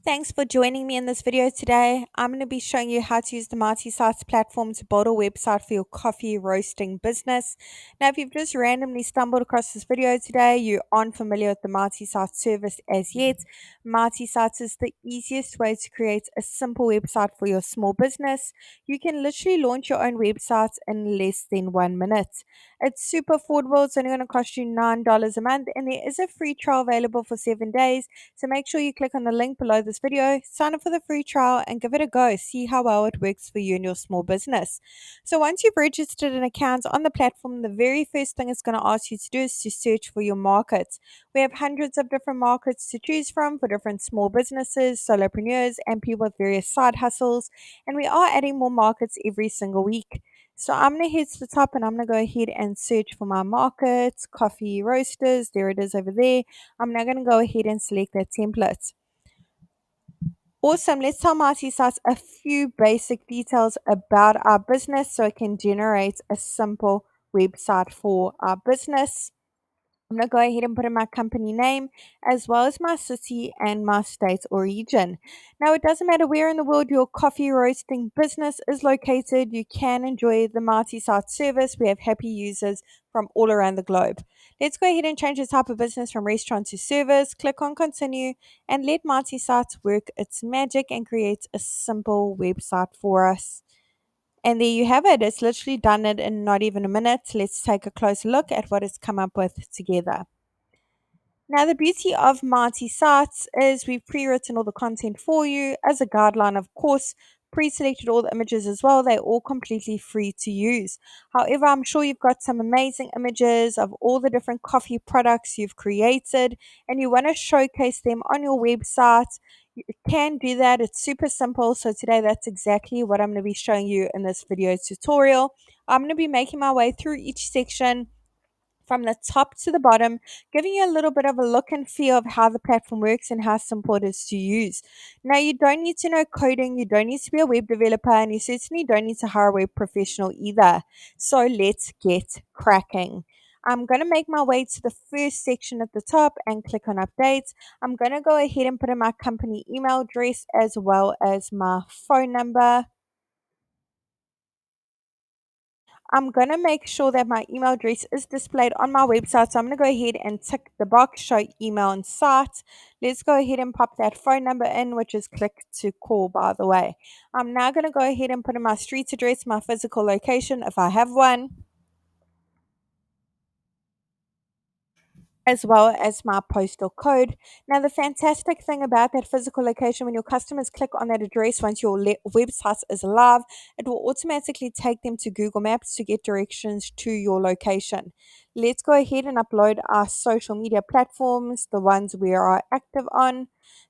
Thanks for joining me in this video today. I'm going to be showing you how to use the Marty Sites platform to build a website for your coffee roasting business. Now, if you've just randomly stumbled across this video today, you aren't familiar with the Marty Sites service as yet. Marty Sites is the easiest way to create a simple website for your small business. You can literally launch your own website in less than 1 minute. It's super affordable. It's only going to cost you $9 a month, and there is a free trial available for 7 days. So make sure you click on the link below this video, sign up for the free trial, and give it a go. See how well it works for you and your small business. So once you've registered an account on the platform, the very first thing it's going to ask you to do is to search for your market. We have hundreds of different markets to choose from for different small businesses, solopreneurs, and people with various side hustles. And we are adding more markets every single week. So I'm going to head to the top and I'm going to go ahead and search for my markets, coffee roasters. There it is over there. I'm now going to go ahead and select that template. Awesome. Let's tell Marty Sites a few basic details about our business so it can generate a simple website for our business. I'm going to go ahead and put in my company name as well as my city and my state or region. Now, it doesn't matter where in the world your coffee roasting business is located, you can enjoy the Marty Site service. We have happy users from all around the globe. Let's go ahead and change the type of business from restaurant to service. Click on continue and let Marty Sites work its magic and create a simple website for us. And there you have it. It's literally done it in not even a minute. Let's take a closer look at what it's come up with together. Now, the beauty of Marty Sites is we've pre-written all the content for you as a guideline, of course, pre-selected all the images as well. They're all completely free to use. However, I'm sure you've got some amazing images of all the different coffee products you've created and you want to showcase them on your website. You can do that. It's super simple. So today that's exactly what I'm going to be showing you in this video tutorial. I'm going to be making my way through each section from the top to the bottom, giving you a little bit of a look and feel of how the platform works and how simple it is to use. Now, you don't need to know coding, you don't need to be a web developer, and you certainly don't need to hire a web professional either. So let's get cracking. I'm going to make my way to the first section at the top and click on updates. I'm going to go ahead and put in my company email address as well as my phone number. I'm going to make sure that my email address is displayed on my website. So I'm going to go ahead and tick the box, show email and site. Let's go ahead and pop that phone number in, which is click to call, by the way. I'm now going to go ahead and put in my street address, my physical location, if I have one, as well as my postal code. Now, the fantastic thing about that physical location, when your customers click on that address once your website is live, it will automatically take them to Google Maps to get directions to your location. Let's go ahead and upload our social media platforms, the ones we are active on.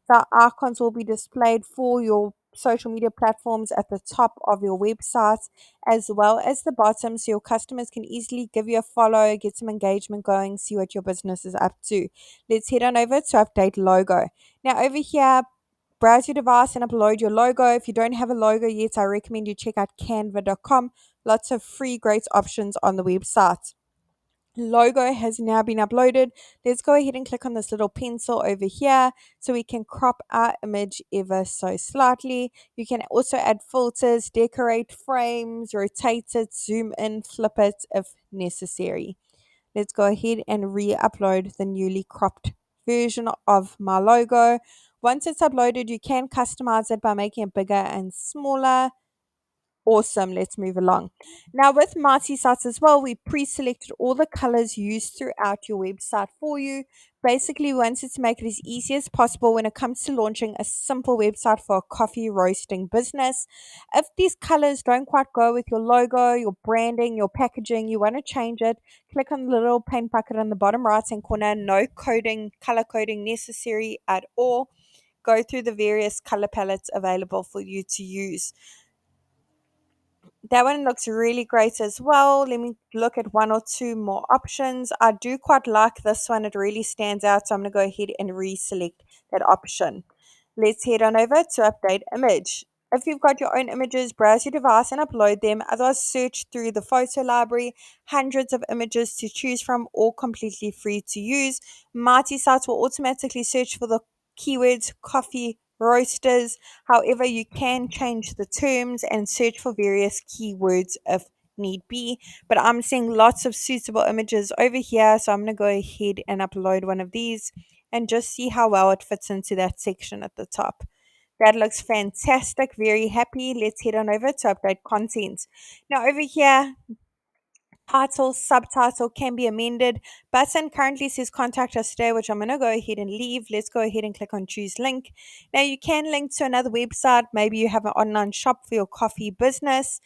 The icons will be displayed for your social media platforms at the top of your website as well as the bottom so your customers can easily give you a follow, get some engagement going, see what your business is up to. Let's head on over to update logo. Now, over here, browse your device and upload your logo. If you don't have a logo yet, I recommend you check out canva.com. Lots of free great options on the website. Logo has now been uploaded. Let's go ahead and click on this little pencil over here so we can crop our image ever so slightly. You can also add filters, decorate frames, rotate it, zoom in, flip it if necessary. Let's go ahead and re-upload the newly cropped version of my logo. Once it's uploaded, you can customize it by making it bigger and smaller. Awesome. Let's move along. Now, with Marty Sites as well, we pre-selected all the colors used throughout your website for you. Basically, we wanted to make it as easy as possible when it comes to launching a simple website for a coffee roasting business. If these colors don't quite go with your logo, your branding, your packaging, you want to change it, click on the little paint bucket on the bottom right-hand corner. No coding, color coding necessary at all. Go through the various color palettes available for you to use. That one looks really great as well. Let me look at one or two more options. I do quite like this one. It really stands out. So I'm going to go ahead and reselect that option. Let's head on over to update image. If you've got your own images, browse your device and upload them. Otherwise, search through the photo library. Hundreds of images to choose from, all completely free to use. Marty Sites will automatically search for the keywords coffee roasters. However, you can change the terms and search for various keywords if need be. But I'm seeing lots of suitable images over here, so I'm going to go ahead and upload one of these and just see how well it fits into that section at the top. That looks fantastic. Very happy. Let's head on over to update content. Now, over here, title, subtitle can be amended. Button currently says contact us today, which I'm going to go ahead and leave. Let's go ahead and click on choose link. Now you can link to another website. Maybe you have an online shop for your coffee business.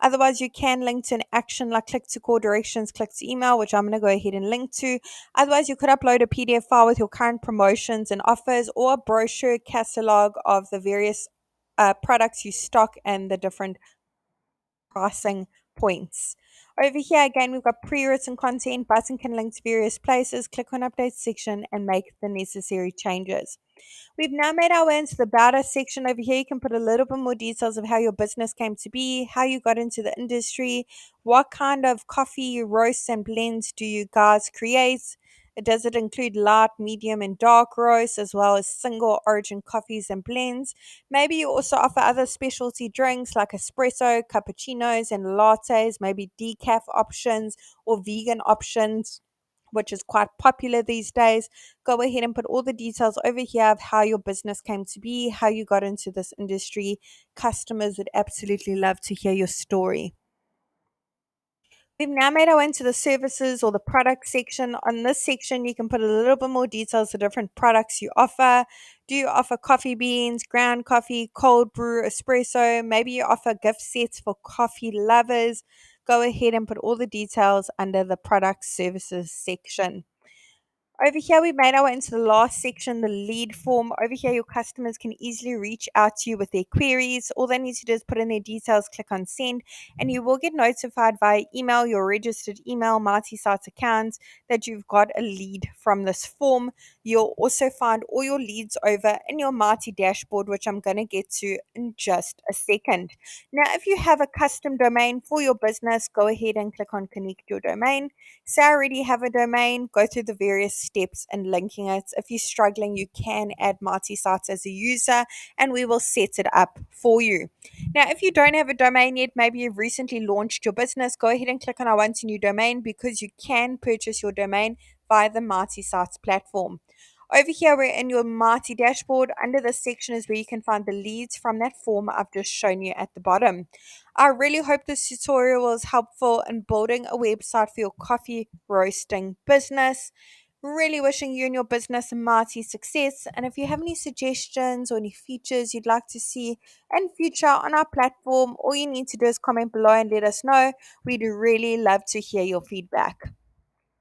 Otherwise, you can link to an action like click to call directions, click to email, which I'm going to go ahead and link to. Otherwise, you could upload a PDF file with your current promotions and offers or a brochure catalog of the various products you stock and the different pricing points. Over here again, we've got pre-written content. Button can link to various places. Click on update section and make the necessary changes. We've now made our way into the About Us section. Over here, you can put a little bit more details of how your business came to be, how you got into the industry, what kind of coffee roasts and blends do you guys create. Does it include light, medium, and dark roasts, as well as single origin coffees and blends? Maybe you also offer other specialty drinks like espresso, cappuccinos, and lattes, maybe decaf options or vegan options, which is quite popular these days. Go ahead and put all the details over here of how your business came to be, how you got into this industry. Customers would absolutely love to hear your story. We've now made our way into the services or the product section. On this section, you can put a little bit more details of different products you offer. Do you offer coffee beans, ground coffee, cold brew, espresso? Maybe you offer gift sets for coffee lovers. Go ahead and put all the details under the product services section. Over here, we made our way into the last section, the lead form. Over here, your customers can easily reach out to you with their queries. All they need to do is put in their details, click on send, and you will get notified via email, your registered email, multi-site account, that you've got a lead from this form. You'll also find all your leads over in your Marty dashboard, which I'm going to get to in just a second. Now, if you have a custom domain for your business, go ahead and click on connect your domain. Say I already have a domain, go through the various steps in linking it. If you're struggling, you can add multi-sites as a user and we will set it up for you. Now, if you don't have a domain yet, maybe you've recently launched your business, go ahead and click on I want a new domain because you can purchase your domain via the multi-sites platform. Over here, we're in your Marty dashboard. Under this section is where you can find the leads from that form I've just shown you at the bottom. I really hope this tutorial was helpful in building a website for your coffee roasting business. Really wishing you and your business mighty success. And if you have any suggestions or any features you'd like to see in future on our platform, all you need to do is comment below and let us know. We'd really love to hear your feedback.